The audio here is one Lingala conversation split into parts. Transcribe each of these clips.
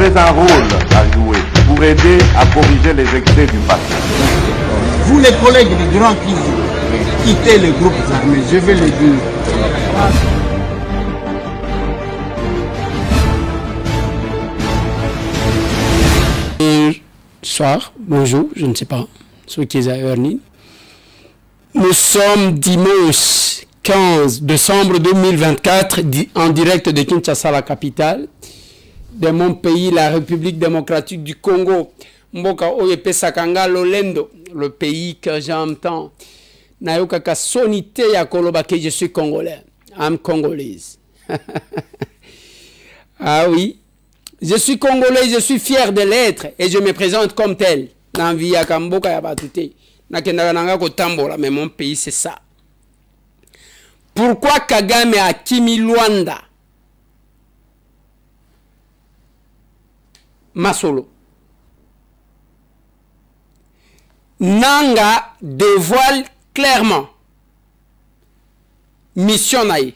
avez un rôle à jouer pour aider à corriger les excès du passé. Vous les collègues des grands qui quittez les groupes armés, je vais le dire. Bonsoir, bonjour, je ne sais pas, ceux qui sont à Nous sommes dimanche 15 décembre 2024 en direct de Kinshasa, la capitale de mon pays, la République démocratique du Congo. Mboka Oyepe Sakanga Lolendo, le pays que j'entends. Nayoka Kasonite ya koloba que je suis congolais. I'm congolaise. Ah oui. Je suis congolais, je suis fier de l'être et je me présente comme tel. Nanvia Kamboka Yabatute. Nakenanga Kotambola, mais mon pays c'est ça. Pourquoi Kagame a Kimi Luanda Masolo Nanga dévoile clairement mission naïe.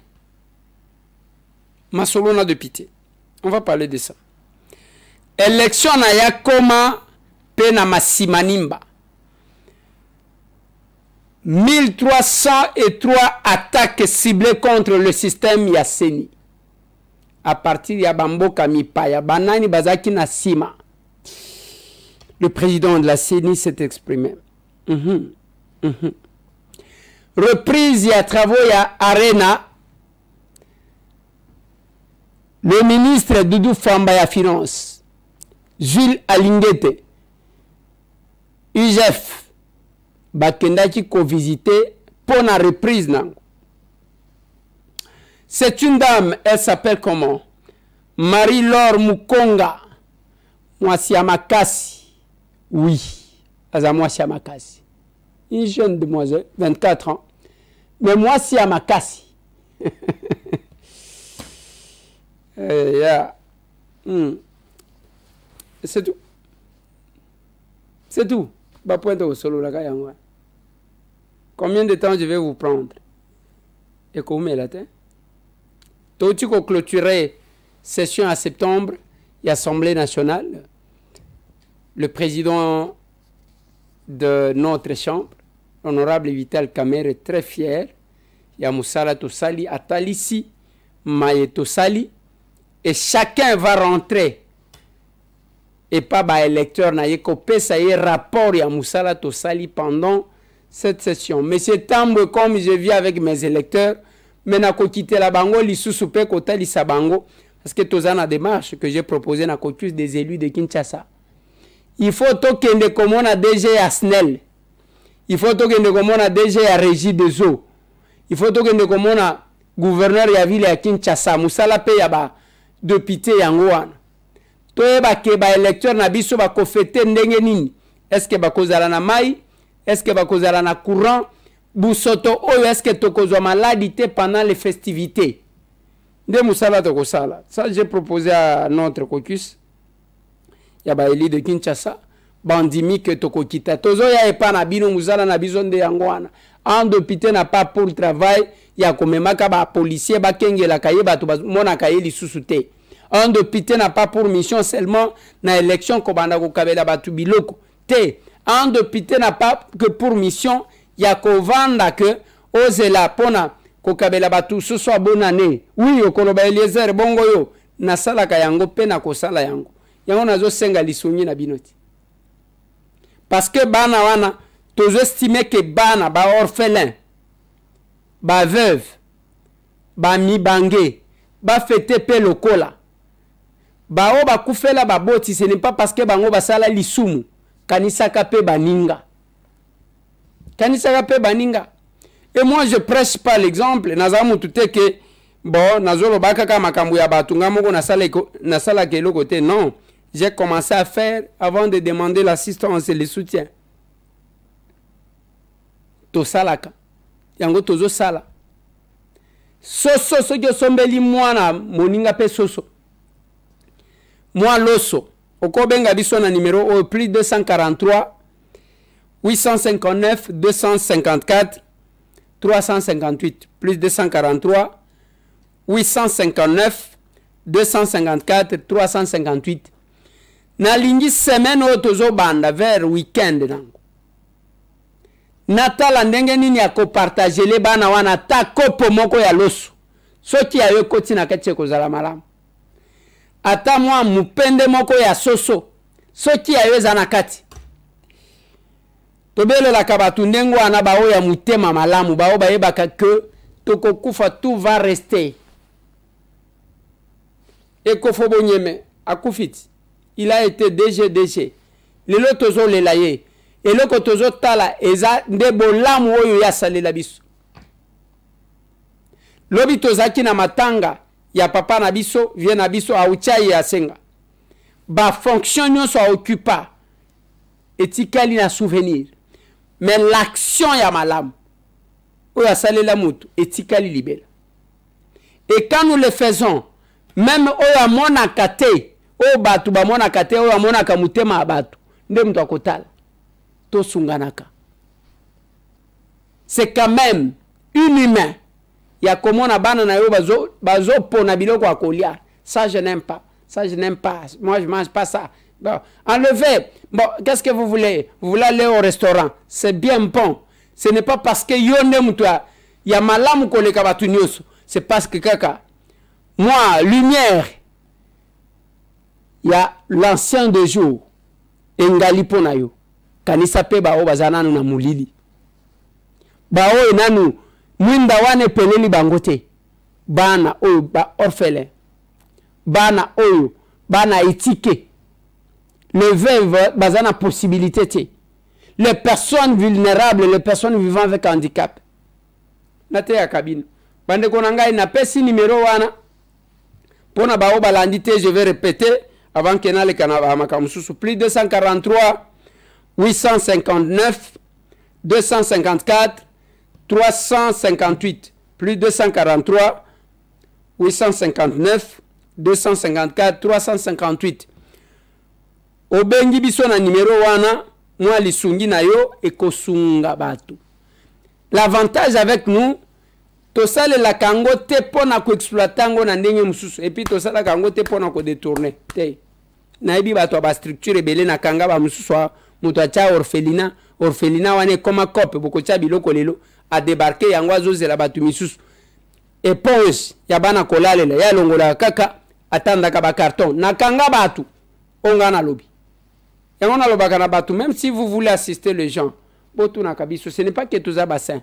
Masolo n'a de pitié. On va parler de ça. Élection naïa koma pena masimanimba. 1303 attaques ciblées contre le système Yasseni. À partir de Bamboka Mipaya, Banani Bazaki Nasima. Le président de la CENI s'est exprimé. Reprise à travaux à Arena. Le ministre Doudou Famba ya Finance, Jules Alingete, UGF, Bakendaki ko visité pour la reprise. C'est une dame, elle s'appelle comment? Marie-Laure Mukonga, Mwasiamakasi. Oui, Mwasiamakasi. Une jeune demoiselle, 24 ans. Mais Mwasiamakasi. Yeah. C'est tout. C'est tout. Combien de temps je vais vous prendre? Et comment est-ce que tu as clôturé session à septembre et Assemblée nationale? Le président de notre chambre, l'honorable Vital Kamer, est très fier. Il y a Moussala Tosali, Atalissi, Maye Tosali. Et chacun va rentrer. Et pas bah électeur na yekopé ça y est rapport ya Moussala Tosali pendant cette session. Monsieur Tambo, comme je vis avec mes électeurs, mais n'a ko quitter la bango li sousoupe kota li sabango parce que tous la démarche que j'ai proposé na caucus des élus de Kinshasa. Il faut tokende comme on a DG à SNEL. Il faut tokende comme on a DG à Régie des eaux. Il faut tokende comme on a gouverneur ya ville à Kinshasa. Moussala pe ya ba député yangoana. Toyeba ke ba électeur na biso ba ko fêter ndenge nini? Est-ce que ba kozala na mai? Est-ce que ba kozala na courant? Busoto oyo est-ce que tokozwa maladité pendant les festivités? De musala to kosala. Ça j'ai proposé à notre caucus. Ya ba élu de Kinshasa, bandimi que toko kita. Tozo ya epa na bino musala na biso nde yangoana. Un député n'a pas pour le travail, il y a comme un policier, un député n'a pas pour mission seulement na élection un député n'a pas que pour mission, il y a kovanda que ozela pona kokabela batu ce soit bonne année. Oui, okoloba Eliezer bongo yo na sala ka yango pe na kosala yango. Yango nazo senga lisonyi na binoti. Parce que bana wana tous estimez que bana ba orphelin, ba veuve, ba mibangé, ba fete pe lokola, ba o ba kufela ba boti, ce n'est pas parce que bango ba sala lisumu, kanisaka pe baninga. Kanisaka pe baninga. Et moi je prêche pas l'exemple, nazamu tout que bon, nazolo baka ka makambu ya batunga moko na sala ke côté non. J'ai commencé à faire avant de demander l'assistance et le soutien. Tosalaka yango tozo sala soso soki osombeli mwana moninga pe soso moi loso okobenga biso na numéro plus 243 859 254 358 plus 243 859 254 358 na lingi semaine oyo tozobanda vers weekend nango natala ndenge nini ya kopartagele bana wana ta kopo moko ya loso soki ayo ekoti na kati ekozala malamu ata mwa mupende moko ya soso soki ayo eza na kati tobelelaka bato ndenge wana bao ya mutema malamu bao bayebaka ke tokokufa tout va rester Ekofo Bonyeme akufiti il a été DG lelo tozo lela ye eloko tozo tala eza nde bolamu oyo ya salela biso lobi tozaki na matanga ya papa na biso vie na biso auchai ya senga ba fonction nyonso occupa etikali na souvenir mais l'action ya malamu oyo asalela mutu etikali libela et quand nous le faisons même oyo amonaka te oyo batu bamonaka te oyo amonaka mutema abatu nde mutu akotala tosunganaka c'est quand même une humain ya komona bana na yo bazo pona biloko akolia ça je n'aime pas moi je mange pas ça bon enlevez bon qu'est-ce que vous voulez aller au restaurant c'est bien bon ce n'est pas parce que yone mutu ya malamu koleka batu nyoso c'est parce que kaka moi lumière ya l'ancien de jour engali pona yo kanisa pe bao bazananu na mulili bao enanu mwinda wane peleli bangote bana oyo ba orphelin bana oyo bana etike le veuve bazana possibilité te les personnes vulnérables les personnes vivant avec handicap nate ya kabine bande konanga ina pesi numéro wana pona bao balandi te je vais répéter avant que nale kana makamususu plus 243 859 254 358 plus 243 859 254 358 obengi biso na numéro wana mwa lisungi na yo ekosunga batu. L'avantage avec nous tosale la kango te pona ko exploitango na ndenge mususu et puis tosala kango te pona ko détourner te na ebi bato ba structure belé na kanga ba mususu muto acha orphelina wane koma kope boko cha biloko lelo a débarquer yango azozela batu misusu éponge ya bana kolalela ya longola kaka atanda ka ba carton na kanga batu onga na lobi yango na lobaka na batu même si vous voulez assister les gens botu na kabiso ce n'est pas que tous bassin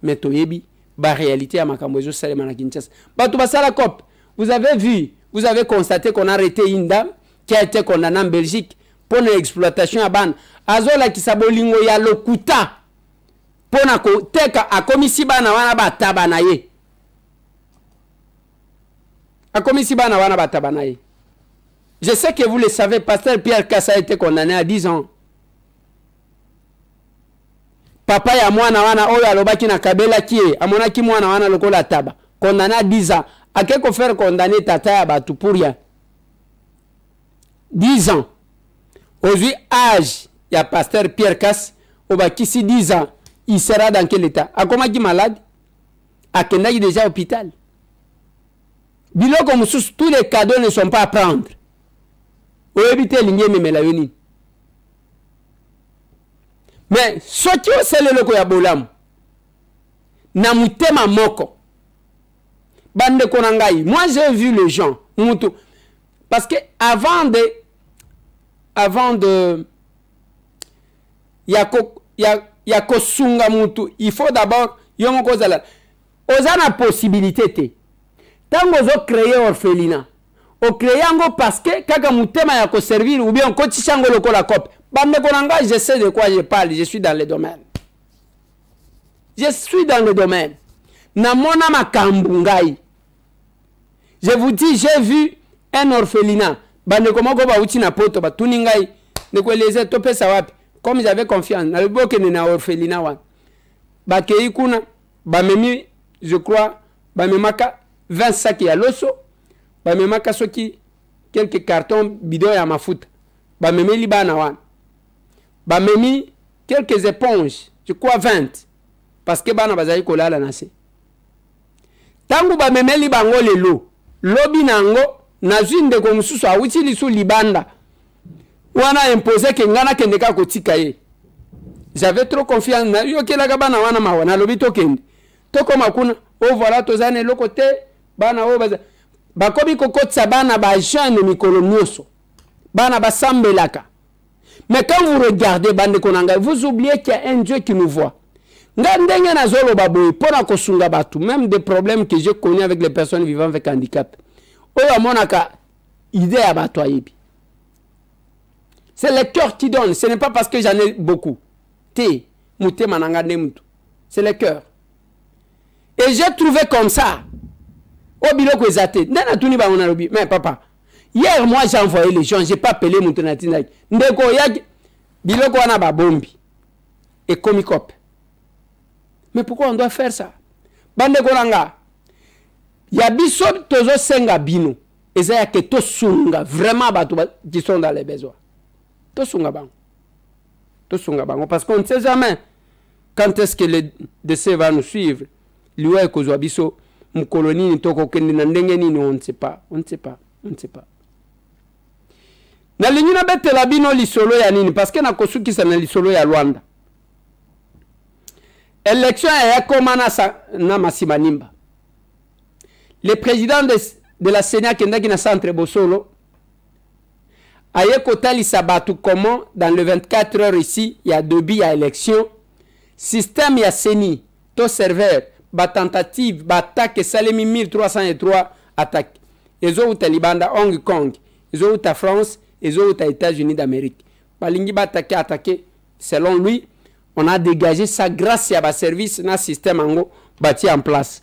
mais toyebi ba réalité ya makambo ezo salema na Kinshasa batu basala cop vous avez constaté qu'on a arrêté une dame qui a été condamnée en Belgique pour l'exploitation à ban azola kisabolingo ya lokuta pona ko teka akomisi bana wana bataba na ye akomisi bana wana bataba na ye. Je sais que vous le savez, pasteur Pierre Kassa a été condamné à 10 ans. Papa ya mwana wana oyo alobaki na kabela kie amonaki mwana wana lokola taba condamné à 10 ans. A quelque faire condamner tata ya batu pour rien. 10 ans. Aujourd'hui âge ya pasteur Pierre Kassa obakisi 10 ans, il sera dans quel état? Akomaki malade? Akendaki déjà à l'hôpital. Biloko mususu, tous les cadeaux ne sont pas à prendre. Mais ce qui est le loko ya bolamu na mutema moko bande konangai. Moi j'ai vu les gens mutu parce que avant de yako sunga mutu il faut d'abord yongo kozala ozana possibilité te tango zo créer orphelinat o créer yango parce que kaka mutema ya ko servir ou bien ko tishango lokola cop bande konanga. Je sais de quoi je parle, je suis dans le domaine, na mona makambu ngai. Je vous dis, j'ai vu un orphelinat bande komoko ba uti na poto ba tuningai ne ko les topé sa wapi comme j'avais confiance na le boke na orphelinat wan ba kei kuna ba memi je crois ba memaka 20 sacs ya loso ba memaka soki quelques cartons bidon ya mafuta ba memeli bana wan ba memi quelques éponges je crois 20 parce que bana bazali kolala na se tangu ba memeli bango lelo lobi nango na zinde ko mususu awuti lisu libanda wana imposé que ngana kendeka kotika ye. J'avais trop confiance na yo ke la gaba na wana mawana lobi to kende. To koma kuna o voilà tozane le côté bana o baza bakobi kokotsa bana ba jeune mikolo nyoso. Bana ba sambelaka. Mais quand vous regardez bande konanga, vous oubliez qu'il y a un Dieu qui nous voit. Ngandenge na zolo baboy pona kosunga batu, même des problèmes que j'ai connus avec les personnes vivant avec handicap. Oya monaka idée à batoyebi. C'est le cœur qui donne, ce n'est pas parce que j'en ai beaucoup. C'est le cœur. Et j'ai trouvé comme ça. Mais papa, hier moi j'ai envoyé les gens, j'ai pas appelé mon tonatina. Ndeko yag biloko wana ba bombi. Et komikop. Mais pourquoi on doit faire ça? Bande kolanga. Ya biso tozo senga bino. Ezaya ke to sunga vraiment batu qui sont dans les besoins. To sunga bango. To sunga bango parce qu'on ne sait jamais quand est-ce que le décès va nous suivre. Liwa kozwa biso mkoloni ni toko kendi na ndenge nini on ne sait pas. On ne sait pas. On ne sait pas. Na linyuna bete la bino lisolo ya nini parce que na kosuki sa na lisolo ya Luanda. Élection ya komana sa na masimanimba. Le président de la Sénat kendaki na centre Bosolo aye kotali sabatu comment dans le 24 heures ici il y a debi il y a élection système ya seni to serveur ba tentative ba attaque salemi 1303 attaque ezo uta libanda Hong Kong ezo uta France ezo uta États-Unis d'Amérique balingi ba attaquer selon lui on a dégagé ça grâce à ba service na système ango bâti en place.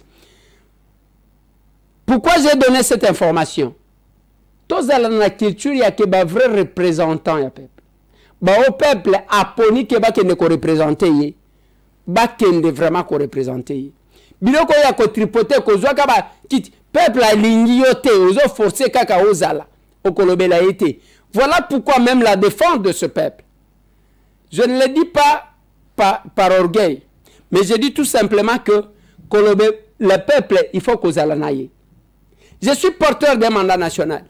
Pourquoi j'ai donné cette information? Tous dans la culture, il y a que des vrais représentants du peuple. Au peuple, aponi que ne ko représenter, ne vraiment ko représenter. Biloko ya ko tripoter ko zwa ka ba kit peuple a lingi yote ozo forcer kaka ozala okolobela été. Voilà pourquoi même la défense de ce peuple. Je ne le dis pas par orgueil, mais je dis tout simplement que le peuple, il faut qu'ozala naye. Je suis porteur d'un mandat national.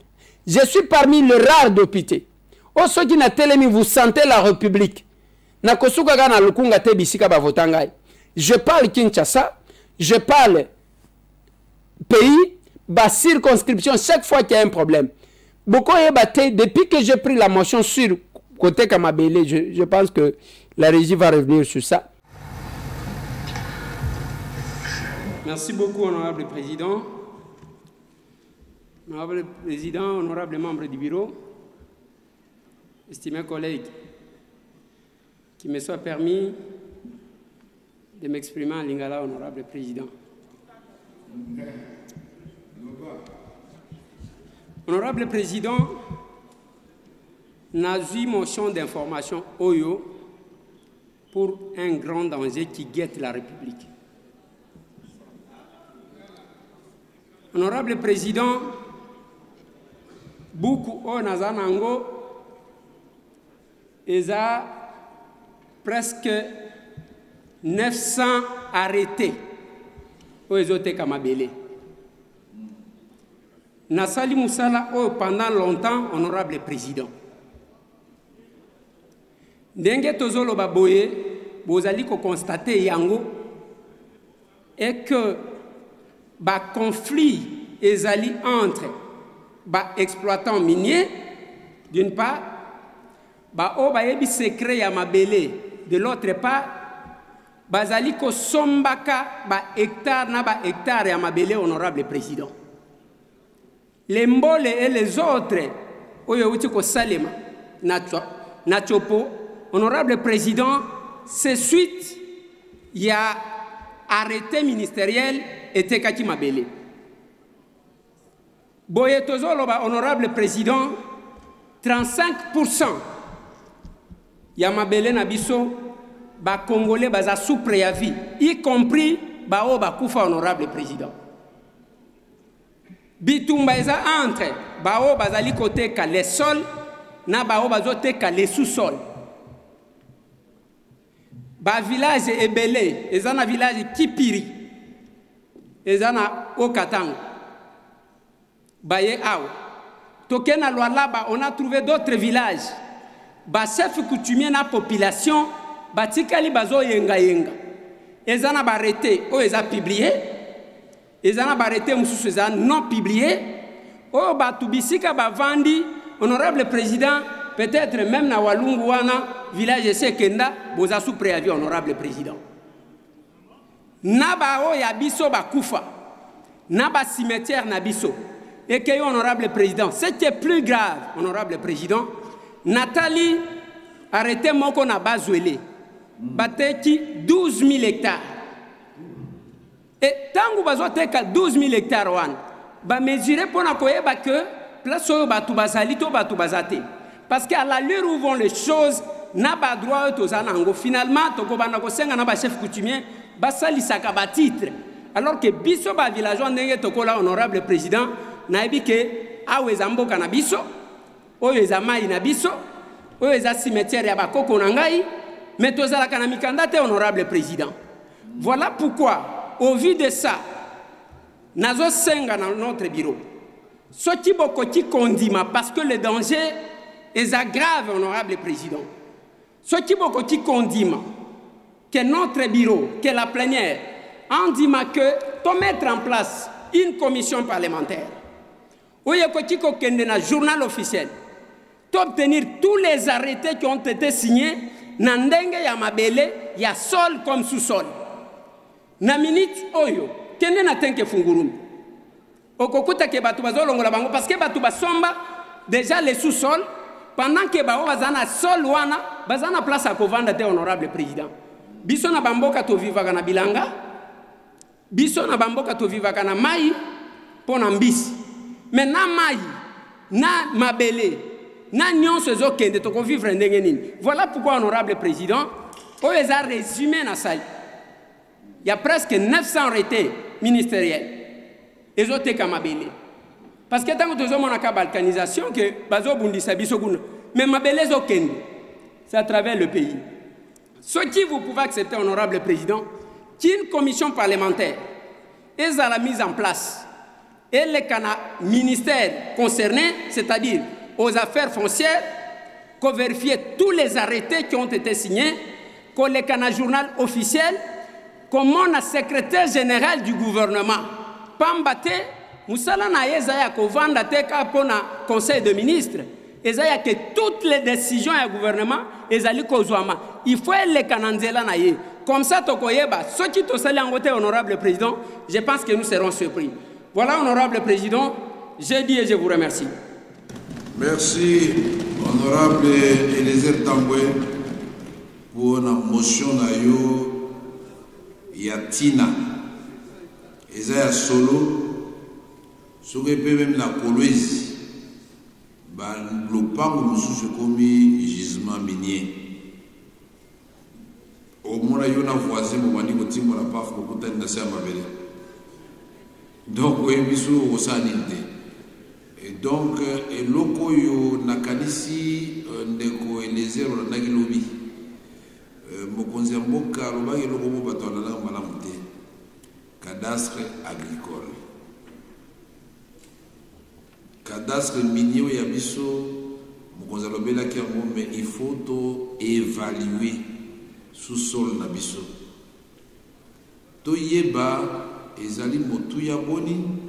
Je suis parmi les rares députés. Oh, ceux qui n'ont vous sentez la République. Je parle Kinshasa, je parle pays, bah, circonscription, chaque fois qu'il y a un problème. Beaucoup depuis que j'ai pris la motion sur côté Kamabele, je pense que la régie va revenir sur ça. Merci beaucoup, honorable président. Honorable président, honorable membre du bureau, estimés collègues, qu'il me soit permis de m'exprimer en lingala, honorable président. Honorable président, n'a eu motion d'information OYO pour un grand danger qui guette la République. Honorable président, beaucoup au Nazanango, ils ont presque 900 arrêtés au Ezote Kamabele. Nasali Moussala pendant longtemps, honorable président. Ndenge tozolo baboye, bozali ko constater yango et que ba conflit ezali entre ba exploitant minier d'une part, ba o ba yebi secret ya mabele de l'autre part, bazali ko sombaka ba hectare na ba hectare ya mabele, honorable président. Les mbole et les autres oyo uti ko salema na chopo, honorable président, c'est suite il y a arrêté ministériel et tekaki mabele. Boye tozoloba, honorable président, 35% ya mabele na biso ba congolais baza sous préavis, y compris ba o ba kufa, honorable président. Bitumba eza entre ba o bazali côté ka les sols na ba o bazote ka les sous-sols. Ba village ebele eza na village Kipiri eza na Okatango baye awa tokena Lualaba, on a trouvé d'autres villages ba chef coutumier na population batikali bazo yenga yenga ezana barrêté o eza publié ezana barrêté mususu eza non publié o batu bisika bavandi honorable président peut-être même na Walungu wana village Sekenda boza sous préavis honorable président na ba o ya biso bakufa na ba cimetière na biso et que honorable président c'était plus grave honorable président Nathalie arrêté moko na bazwele bateki 12 000 hectares et tangu bazoteka 12 000 hectares wana ba mesurer pona koyeba que place oyo batu bazali to batu bazate parce qu'à l'allure où vont les choses na ba droit tozanango finalement tokobanda kosenga na ba chef coutumier basalisaka ba titre alors que biso ba villageois ndenge tokola honorable président nayebi ke aweza mboka na biso oyo eza mai na biso oyo eza cimetière ya bakoko na ngai mais tozalaka na mikanda te honorable président. Voilà pourquoi au vu de ça nazo senga dans notre bureau ce qui bokoti kondima parce que le danger est grave honorable président ce qui bokoti kondima que notre bureau que la plénière en dima que to mettre en place une commission parlementaire où yekoti ko kende na journal officiel d'obtenir tous les arrêtés qui ont été signés na ndenge ya mabele ya sol comme sous-sol na minute oyo kende na tenke fungurumi okokuta ke batu bazolongola bango parce que batu basomba déjà les sous-sols pendant que bao bazana sol wana bazana place à kovanda te honorable président biso na bamboka to vivaka na bilanga biso na bamboka to vivaka na mai pona mbisi mais na mai na mabele na nyonso ezokende toko vivre ndenge nini. Voilà pourquoi honorable président oyo eza résumé na sali il y a presque 900 arrêtés ministériels ezoteka mabele parce que tango tozomona ka balkanisation que bazobundisa biso kuna mais mabele ezokende c'est à travers le pays. Ce qui vous pouvez accepter honorable président qu'une commission parlementaire est à la mise en place et les ministères concernés c'est-à-dire aux affaires foncières, qu'on vérifie tous les arrêtés qui ont été signés, qu'on les canne journal officiel, comme on a secrétaire général du gouvernement. Pambate, Moussala na yezaya ko vanda teka pona conseil de ministres, ezaya que toutes les décisions du gouvernement ezali kozwama. Il faut les cananzela na ye. Comme ça tokoyeba, ce qui to sali angote honorable président, je pense que nous serons surpris. Voilà honorable président, je dis et je vous remercie. Merci, honorable Eliezer Tambwe, pour la motion nayo Yatina. Ezaya solo, ce que peut même la Kolwezi, le pango mususu komi gisement minier. Au moins, il y a un voisin qui m'a dit que tu m'as pas fait beaucoup de temps à ma belle. Donc, oui, bisous au sanité. Et donc, loko yo nakanisi ndeko Eliezer na gilobi mokonzi mboka lobaki loko mo bato na malamu te cadastre agricole cadastre minier ya biso mokonzi lobela ki yango mais il faut to évaluer sous-sol na biso to yeba ezali motu ya boni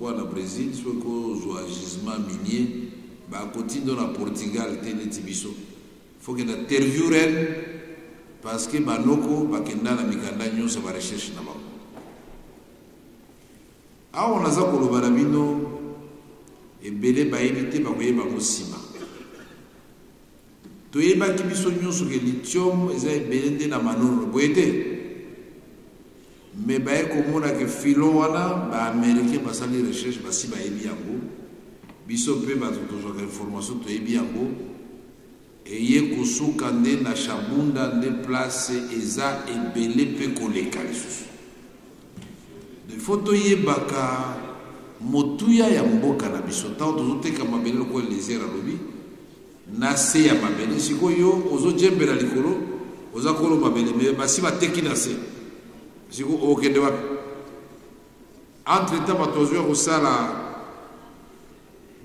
na Brésil, soit qu'on gisement minier, à côté de la Portugal, il faut que l'interview parce que Banoko, Bakenda, la Mikanda, nous sommes à recherche. Ah, on a ça pour le Barabino et Belé Baïbité, Bakoye Bamosima. Toyeba qui biso nous sur le lithium, ils ont belé de la manon, Boété. Mais baye komona ke filon wana ba américain basali recherche basi ba yebi yango biso pe ba toujours information to yebi yango et ye kosuka nde na Shabunda nde place eza ebele pe koleka lisusu de photo yebaka motuya ya mboka na biso tant tozoteka mabele ko Eliezer alobi na se ya mabele sikoyo ozojembela likolo ozakolo mabele me basi bateki na se si vous au entre temps, au sala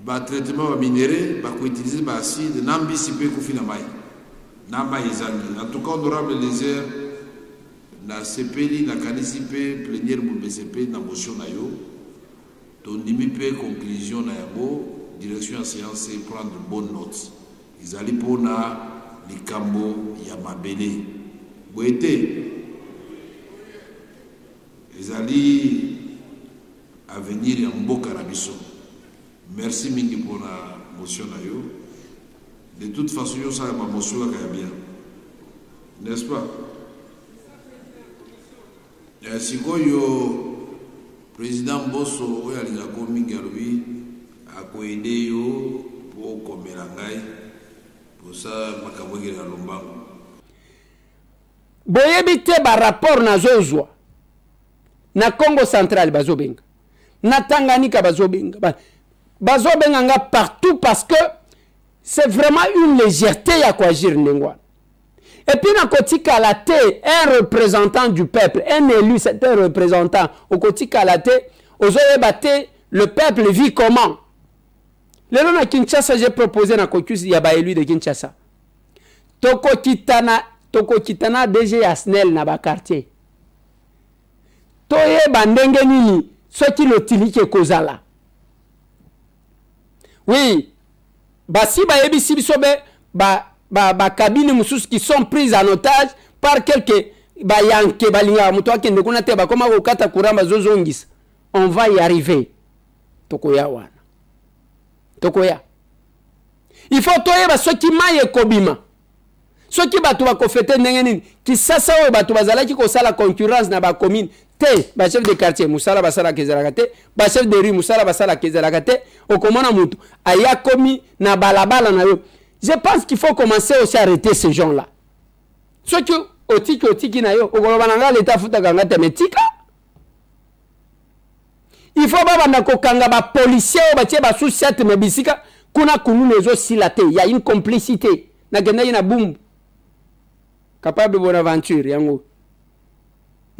ba traitement minéré ba ko utiliser ba acide nambisi pe ko fina mai na mai ezali. En tout cas honorable les airs na CPI na kanisi pe plénière mu BCP na motion na yo to ndimi pe conclusion na yabo direction en séance et prendre bonne note. Ezali pona likambo ya mabele boete ezali avenir ya mboka na biso. Merci mingi pour la motion na yo. De toute façon yo ça ma motion la bien, n'est-ce pas? Sikoyo président Bosso oyo alinga ko mingi alobi akoede yo pour komela ngai pour ça makambo ngela lombango. Boyebi te ba rapport na zozwa na Congo central bazobenga na Tanganyika bazobenga bazobenga partout parce que c'est vraiment une légèreté à quoi agir ndengwa. Et puis na kotika la te un représentant du peuple, un élu, c'est un représentant au kotika la te ozoyebate le peuple vit comment. Lelo na Kinshasa j'ai proposé na kokusi ya ba élu de Kinshasa. Toko kitana DG Asnel na ba quartier. Toye bandenge nini soki lotilike kozala. Oui, si bayebi bisobe ba cabine mususu qui sont prises en otage par quelques yanke balinga muto akende kuna te ba koma kokata kuramba zozongisa. On va y arriver. Tokoya wana. Tokoya. Il faut toyeba soki maye kobima. Soki batu ba kofete ndenge nini ki sasa o batu bazala ki ko sala concurrence na ba commune. Te, ba chef de quartier, musala basala kezalakate, ba chef de rue, musala basala kezalakate, okomona mutu, aya komi na balabala na yo. Je pense qu'il faut commencer aussi à arrêter ces gens-là. Ceux qui otiki na yo, okolobananga l'État futa kanga temetika. Il faut pas banda kokanga ba policier o ba tie ba sous cette mebisika, kuna kunu lezo silate, il y a une complicité. Na kenda ina boum. Capable de bonne aventure yango.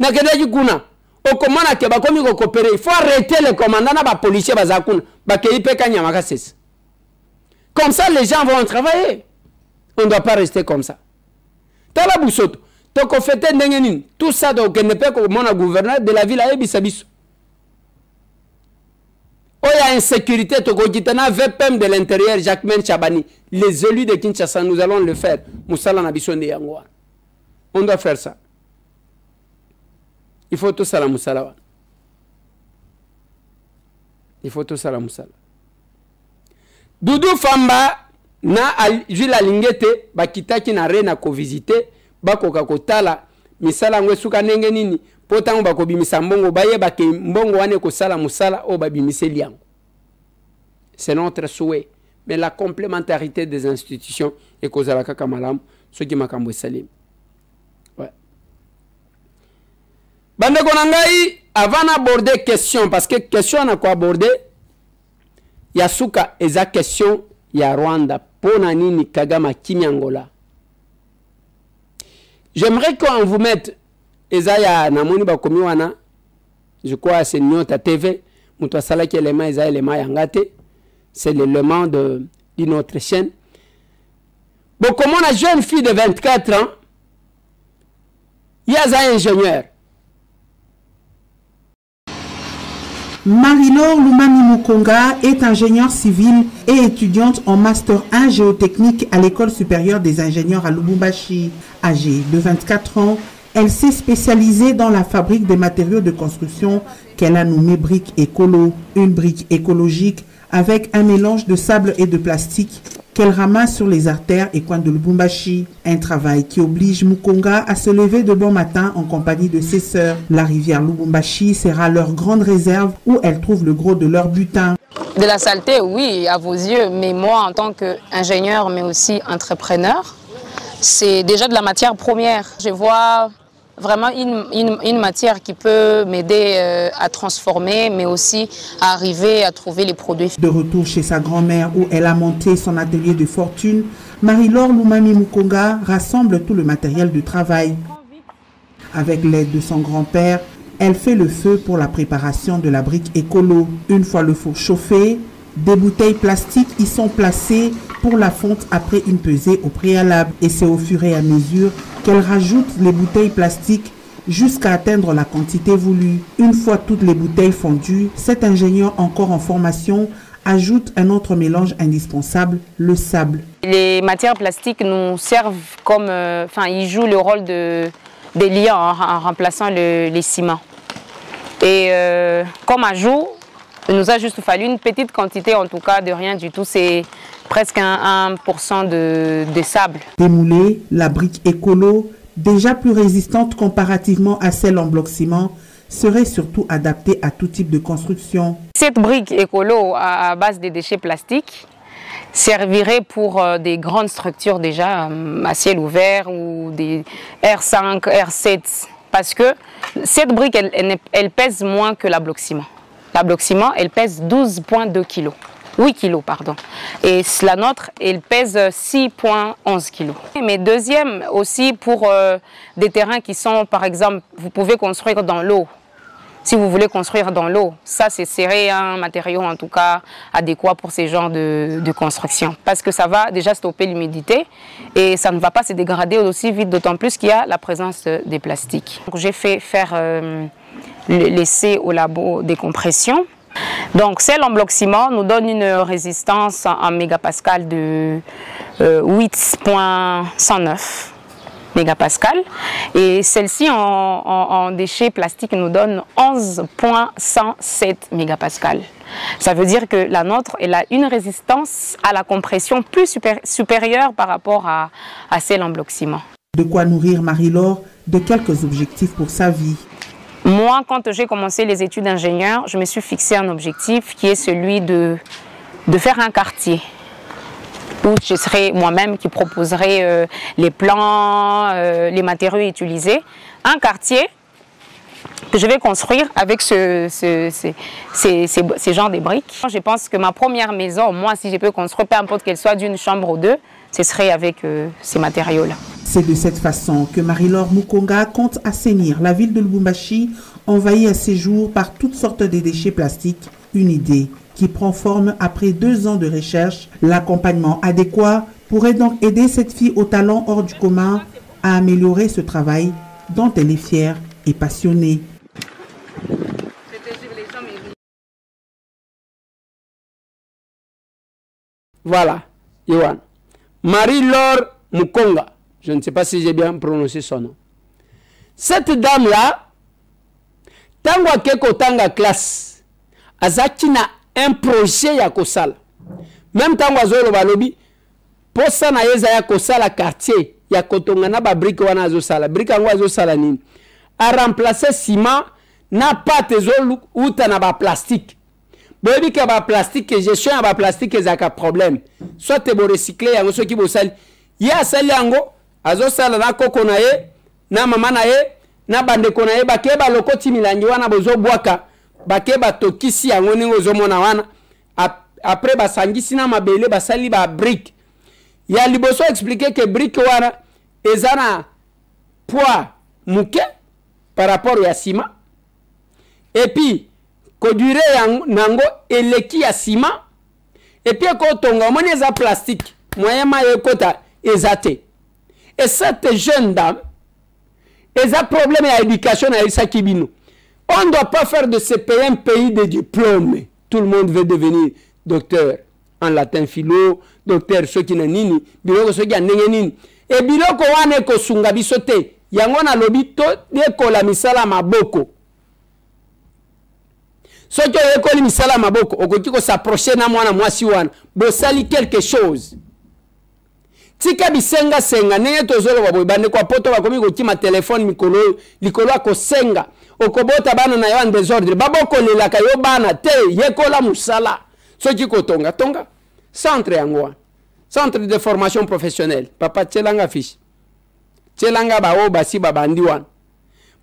Na kenda kuna okomona ke bakomi ko coopérer, il faut arrêter les commandants na ba policier bazakuna ba kei pe kanya makasese. Comme ça les gens vont travailler. On ne doit pas rester comme ça. Tala busoto toko fete ndenge nini tout ça donc ne peut que mon gouverneur de la ville a ebisabiso. Oya insécurité toko kitana VPM de l'intérieur Jacquemain Chabani, les élus de Kinshasa nous allons le faire. Musala na biso ndi yango. On doit faire ça. Il faut tout ça la musala. Il faut tout ça la musala. Doudou Famba na Jules Lingete bakitaki na rena ko visiter bakoka kotala misala ngwe suka ndenge nini potango bakobimisa mbongo baye bake mbongo wane ko sala musala o babimiseli yango. C'est notre souhait, mais la complémentarité des institutions et kozala kaka malamu soki makambo salim. Ouais. Bande konangai avant d'aborder question parce que question na ko aborder Yasuka eza question ya Rwanda pona nini Kagame Kinyangola. J'aimerais qu'on vous mette eza ya namoni bakomi wana je crois c'est Nyota TV muto sala ki elema eza elema yangate c'est l'élément de notre chaîne. Bon comme on a jeune fille de 24 ans yaza ingénieur. Marie-Laure Lumami Mukonga est ingénieure civile et étudiante en Master 1 géotechnique à l'École supérieure des ingénieurs à Lubumbashi. Âgée de 24 ans, elle s'est spécialisée dans la fabrique des matériaux de construction qu'elle a nommé brique écolo. Une brique écologique avec un mélange de sable et de plastique qu'elle ramasse sur les artères et coins de Lubumbashi. Un travail qui oblige Mukonga à se lever de bon matin en compagnie de ses sœurs. La rivière Lubumbashi sera leur grande réserve où elles trouvent le gros de leur butin. De la saleté, oui, à vos yeux, mais moi en tant qu'ingénieur mais aussi entrepreneur, c'est déjà de la matière première. Je vois vraiment une matière qui peut m'aider à transformer, mais aussi à arriver à trouver les produits. De retour chez sa grand-mère où elle a monté son atelier de fortune, Marie-Laure Lumami Mukonga rassemble tout le matériel de travail. Avec l'aide de son grand-père, elle fait le feu pour la préparation de la brique écolo. Une fois le four chauffé, Des bouteilles plastiques y sont placées pour la fonte après une pesée au préalable. Et c'est au fur et à mesure qu'elle rajoute les bouteilles plastiques jusqu'à atteindre la quantité voulue. Une fois toutes les bouteilles fondues, cet ingénieur encore en formation ajoute un autre mélange indispensable, le sable. Les matières plastiques nous servent comme... ils jouent le rôle des liants en remplaçant les ciments. Et comme ajout, il nous a juste fallu une petite quantité, en tout cas de rien du tout, c'est presque 1% de sable. Démouler la brique écolo, déjà plus résistante comparativement à celle en bloc ciment, serait surtout adaptée à tout type de construction. Cette brique écolo à base de déchets plastiques servirait pour des grandes structures déjà à ciel ouvert ou des R5, R7, parce que cette brique elle pèse moins que la bloc ciment. La bloc ciment elle pèse 12,2 kg. 8 kg, pardon. Et la nôtre, elle pèse 6,11 kg. Mais deuxième aussi pour des terrains qui sont, par exemple, vous pouvez construire dans l'eau. Si vous voulez construire dans l'eau, ça serait un matériau en tout cas adéquat pour ces genres de construction. Parce que ça va déjà stopper l'humidité et ça ne va pas se dégrader aussi vite, d'autant plus qu'il y a la présence des plastiques. J'ai fait faire l'essai au labo des compressions. Donc celle en bloc ciment nous donne une résistance en mégapascal de 8,109 mégapascal et celle-ci en déchets plastiques nous donne 11,107 mégapascal. Ça veut dire que la nôtre elle a une résistance à la compression plus supérieure par rapport à celle en bloc ciment. De quoi nourrir Marie-Laure de quelques objectifs pour sa vie. Moi, quand j'ai commencé les études d'ingénieur, je me suis fixé un objectif qui est celui de faire un quartier où je serai moi-même qui proposerai les plans, les matériaux utilisés. Un quartier que je vais construire avec ces genres de briques. Je pense que ma première maison, moi, si je peux construire, peu importe qu'elle soit d'une chambre ou deux, ce serait avec ces matériaux-là. C'est de cette façon que Marie-Laure Mukonga compte assainir la ville de Lubumbashi, envahie à ses jours par toutes sortes de déchets plastiques. Une idée qui prend forme après 2 ans de recherche. L'accompagnement adéquat pourrait donc aider cette fille au talent hors du commun à améliorer ce travail dont elle est fière et passionnée. Voilà, Yohan. Marie-Laure Mukonga. Je ne sais pas si j'ai bien prononcé son nom. Cette dame-là, tangwa keko tanga classe, azaki na un projet ya kosala. Même tangwa zolo balobi, posa na yeza ya kosala quartier, ya kotonga na ba brique wana azosala. Brique yango azosala nini? A remplacer ciment na pate zolo uta na ba plastique. Boyebi ke ba plastique, gestion ya ba plastique ezaka problème. Soit te bo recycler yango soki bo sali. Ya sali yango azosala na koko na ye, na mama na ye, na bandeko na ye, bakeba lokoti milangi wana bozo bwaka, bakeba tokisi yango ningo ozomona wana, après basangisi na mabele basali ba brique. Ya liboso expliquer que brique wana ezana poids muke par rapport ya ciment. Et puis kodure nango eleki ya ciment. Et puis kotonga moni eza plastique, moyen ma yekota ezate. Et cette jeune dame, elle a un problème d'éducation à Sakibino. On ne doit pas faire de ce pays un pays de diplômes. Tout le monde veut devenir docteur en latin philo, docteur ceux qui n'ont nini, biloko ceux qui n'ont nini. Et biloko wane ko sunga bisote, yango na lobito de kola misala maboko. Ceux qui ont école misala maboko, okoki ko s'approcher na mwana mwasi wana, bo sali quelque chose. Tika bisenga senga nenge tozolo baboy bande kwa poto bakomi kotima telefone mikolo likolo ako senga okobota bana na yo en désordre baboko lelaka yo bana te yekola musala soki kotonga tonga centre yango centre de formation professionnelle papa tselanga fiche tselanga bawo basi babandi wana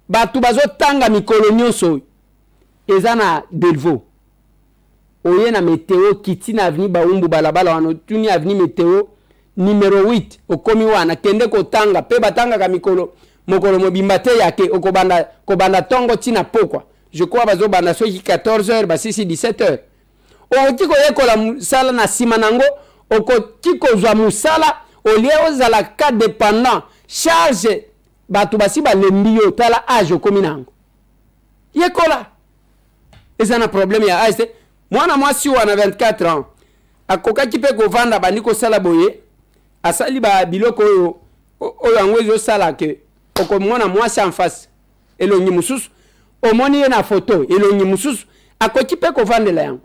batu bazotanga mikolo nyonso ezana Delvaux oye na météo kiti na avenue Baumbu balabala wana tuni avenue météo numéro 8 okomi wana kende kotanga pe batanga ka mikolo mokolo mobimba te yake okobanda tongo tina pokwa je crois bazo banda soki 14h ba 17h okoki koyekola musala na nsima nango okoki kozwa musala olie ozala ka dépendant charge bato basi balembi yo tala age okomi nango yekola eza na problème ya age te mwana mwasi wana 24 ans akokaki mpe kovanda bandi kosala boye asali biloko oyo yango ezosala ke okomona mwasi en face elongi mosusu omoni ye na foto elongi mosusu akoki mpe kovandela yango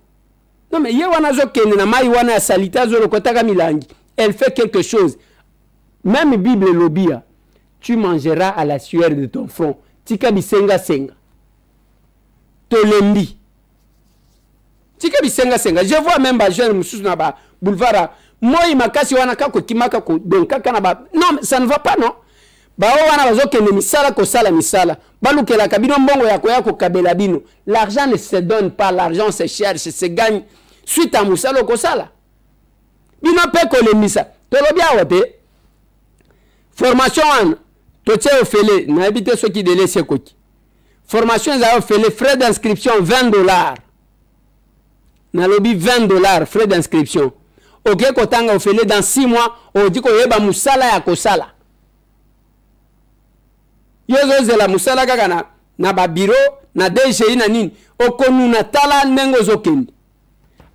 non mais ye wana azokende na mai wana ya salite azolokotaka milangi elle fait quelque chose même Bible lobia tu mangeras à la sueur de ton front tika bisenga senga tolembi tika bisenga senga je vois même ba jeune mosusu na ba boulevard moi makasi wana kako kimaka ko donc kaka na ba non ça ne va pas non ba wana bazokende misala ko sala misala balukela kabino mbongo ya ko kabela bino l'argent ne se donne pas l'argent se cherche se gagne suite à musala ko sala bino pe ko le misa tolobi awote formation an to tse ofele na habite ceux qui délaissent koki formation za ofele frais d'inscription $20 na lobi $20 frais d'inscription ok kotanga ofele dans 6 mois odi ko yeba musala ya ko sala yozo zela musala kaka na ba bureau na DGI na nini okonu na tala nengo zokende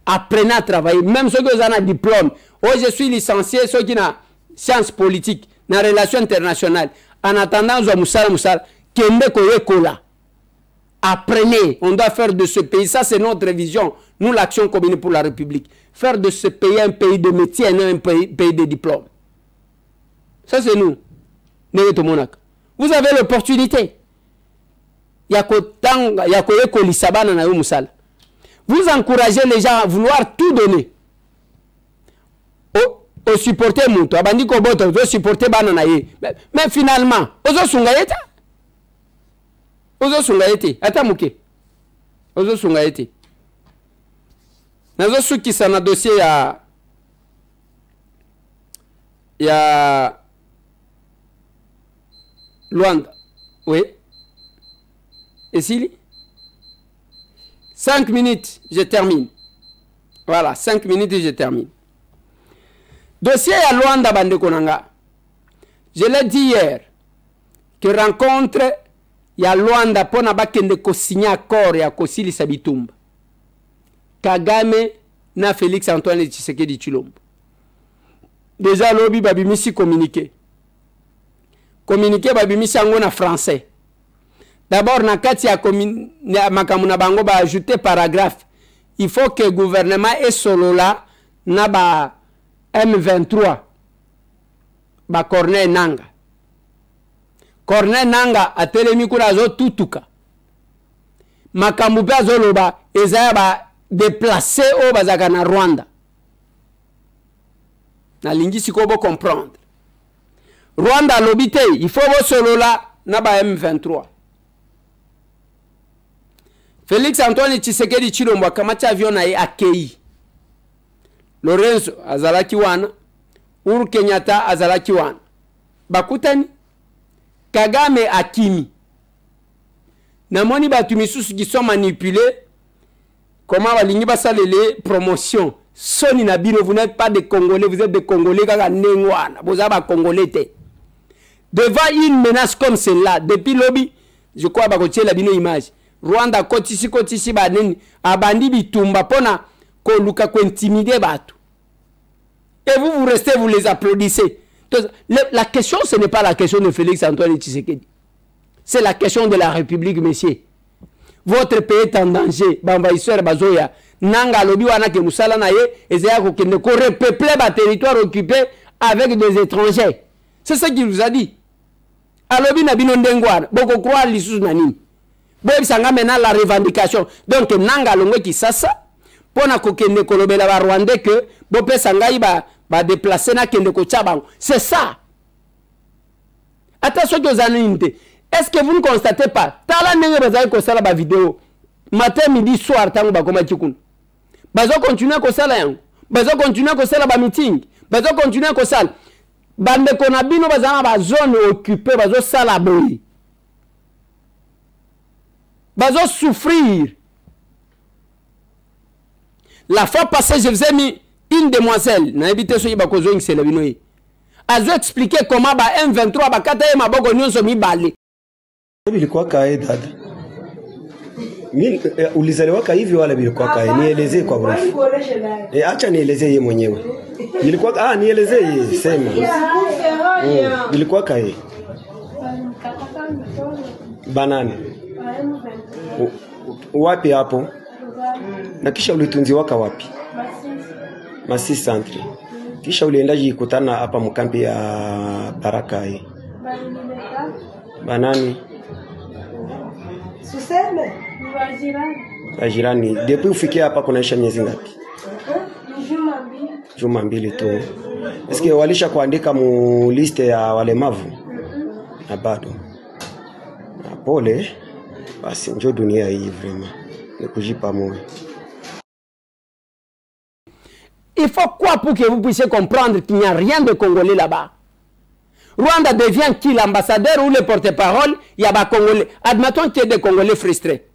apprenez à travailler même ceux qui ont un diplôme oh je suis licencié ceux qui na sciences politiques na relations internationales en attendant zo musala kende ko yekola apprenez on doit faire de ce pays ça c'est notre vision nous l'action commune pour la République faire de ce pays un pays de métier et non un pays de diplôme ça c'est nous Neto Monak. Vous avez l'opportunité. Vous encouragez les gens à vouloir tout donner. Au supporter Mouto, Abandi Koboto, au supporter Bananaye. Mais finalement, Ozo Sungaeta. Ozo Sungaete. Atamuke. Ozo Sungaete. Nazo Suki sana dossier ya Luanda. Oui. Et Sili 5 minutes, je termine. Voilà, 5 minutes et je termine. Dossier à Luanda Bande Konanga. Je l'ai dit hier que rencontre ya Luanda pona bakende ko signer accord ya Kosili Sabitumba. Kagame na Félix Antoine Tshisekedi Tshilombo. Déjà lobby babimisi communiqué. Communiqué babimisi yango na français. D'abord na kati ya makamuna bango ba ajouter paragraphe. Il faut que le gouvernement ait solo là na ba M23 ba Corneille Nanga. Corneille Nanga atelemi kuna zo tutuka. Makambu pe azoloba ezaya ba déplacer au bazaka na Rwanda. Na lingisi ko bo comprendre. Rwanda lobité, il faut bo solo là na ba M23. Félix Antoine Tshisekedi Tshilombo kamati avion na ye akei. Lorenzo azalaki wana, Uhuru Kenyatta azalaki wana. Bakutani Kagame akimi. Namoni batu misusu qui sont manipulés. Comment balingi basalele promotion. Soni na bino, vous n'êtes pas des Congolais, vous êtes des Congolais kaka nengwana. Vous êtes des Congolais te. Devant une menace comme celle-là, depuis lobby, je crois bakotie la bino image. Rwanda kotisi baneni abandi bitumba pona ko luka ko intimider batu. Et vous restez, vous les applaudissez. Donc, la question ce n'est pas la question de Félix Antoine Tshisekedi. C'est la question de la République, messieurs. Votre pays est en danger. Bambaïseur bazoya nanga lobi wana ke musala na ye ezaya ko kende ko repeupler ba territoire occupé avec des étrangers. C'est ce qu'il vous a dit. Alobi na bino ndengwana boko croire lisusu na nini. Boyebisanga maintenant la revendication. Donc nanga longwe ki sasa pona ko kende kolobela ba Rwandais que bopesa ngai ba déplacer na kende ko tchabango. C'est ça. Attention aux anonymités. Est-ce que vous ne constatez pas? Tala nenge bazali ko sala ba vidéo. Matin, midi, soir, tango ba koma chikun. Bazo continuer ko sala yango. Bazo continuer ko sala ba meeting. Bazo continuer ko sala. Bande konabino bazana ba zone occupée, bazo sala boyi. Bazo souffrir. La fois passée, je vous ai mis une demoiselle. N'a évité ce qui a expliqué comment M23 bakata maboko nyonso mibale. Bilikuwa kae dada. Mimi ulizaliwa hivi wala bilikuwa kae? Nielezee kwa urefu. Acha nielezee yeye mwenyewe. Bilikuwa nielezee yeye sema. Bilikuwa kae. Banani. Wapi hapo? Na kisha ulitunziwa wapi? Masisi Centre. Kisha ulienda jikutana hapa mkampi ya Baraka hii. Banani? Suseme, Bajirani. Depuis ufikia hapa kunaisha miezi ngapi? Juma mbili tu. Eske walisha kuandika mu liste ya walemavu? Na bado. Na pole. Basi njoo dunia hii vraiment. Ni kujipa moyo. Il faut quoi pour que vous puissiez comprendre qu'il n'y a rien de Congolais là-bas? Rwanda devient qui, l'ambassadeur ou le porte-parole? Il y a des Congolais. Admettons qu'il y ait des Congolais frustrés.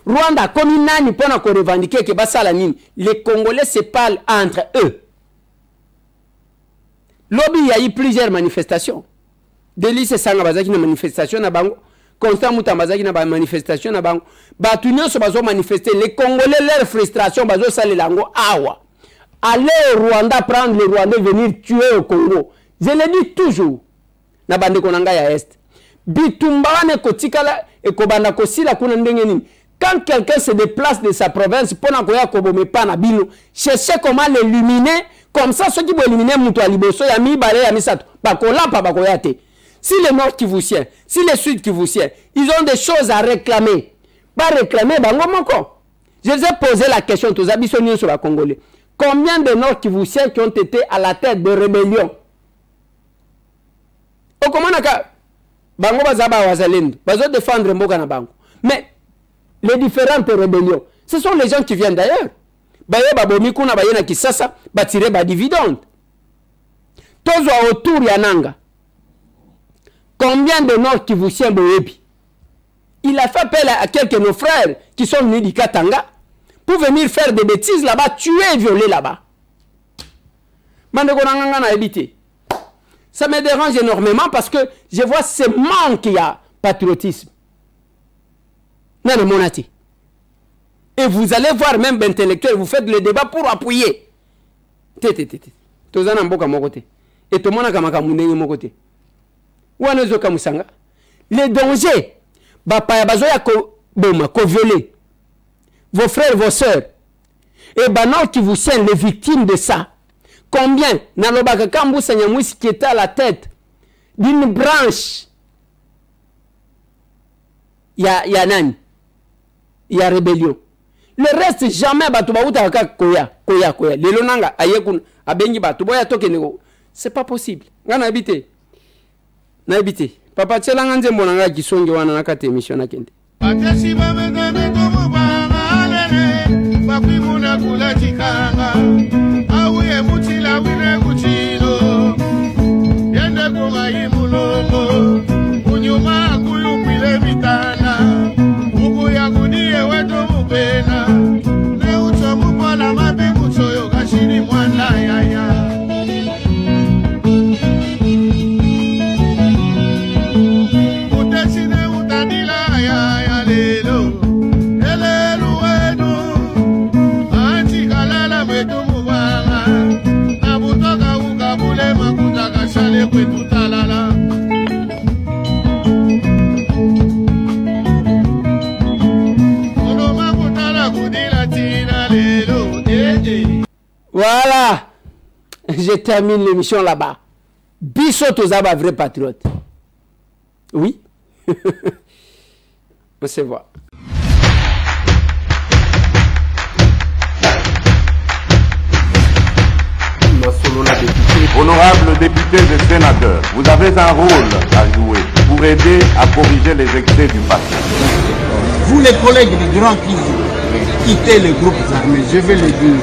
Rwanda, comme il n'a pas revendiqué que les Congolais se parlent entre eux. Lobby, il y a eu plusieurs manifestations. Délice Sangabazaki na manifestation na bango. Constant Moutambazaki na manifestation na bango. Batunion se bazo manifester. Les Congolais, leur frustration, bazo sale lango awa. Allez au Rwanda prendre les Rwandais venir tuer au Congo. Je le dis toujours. Na bande konanga ya est. Bitumbawane kotikala e kobanda kosila kuna ndenge nini. Quand quelqu'un se déplace de sa province pour n'akoya kobome pa na bino, cherchez comment l'éliminer. Comme ça, ceux qui vont éliminer Moutou Aliboso, Yami Bale, Yami Sato, Bakola, Bakoyate. Si le Nord qui vous tient, si le Sud qui vous tient, ils ont des choses à réclamer. Pas réclamer, je vous ai posé la question, tous habitants sur la Congolais. Combien de Nord qui vous tient qui ont été à la tête de rébellion? Au comment Bango Bazaba Wazalendo, Bazo défendre Mboga na Bango. Mais les différentes rébellions, ce sont les gens qui viennent d'ailleurs. Baye babomi kuna baye na Kisasa, batire ba dividende. Tozo autour ya nanga. Combien de Nord qui vous tient Boyebi? Il a fait appel à quelques de nos frères qui sont venus du Katanga pour venir faire des bêtises là-bas, tuer et violer là-bas. Ça me dérange énormément parce que je vois ce manque qu'il y a patriotisme. Non, monati. Et vous allez voir même d'intellectuels, vous faites le débat pour appuyer. Et tout le monde les dangers, violer vos frères, vos soeurs, et Banor qui vous sont les victimes de ça. Combien Nalobaka Kambu Sanyamouis qui était à la tête d'une branche, il y a Nani, il y a rébellion. Le reste, jamais c'est pas possible. Papa Tchelanga Nzembo nanga kisonge wana nakate emission nakende. Atesi bamedame komo balele bakwimuna kula chikanga auye mutila wine kuchilo yende kuma imulongo kunyuma kuyukwile mitana muku ya kudie weto mupena ne ucho mupola mabi muchoyo kashini mwana yaya. Voilà, je termine l'émission là-bas. Bissot aux abats vrais patriotes. Oui. On se voit. Honorables députés et sénateurs, vous avez un rôle à jouer pour aider à corriger les excès du passé. Vous les collègues des grands qui quittez les groupes armés, je vais le dire.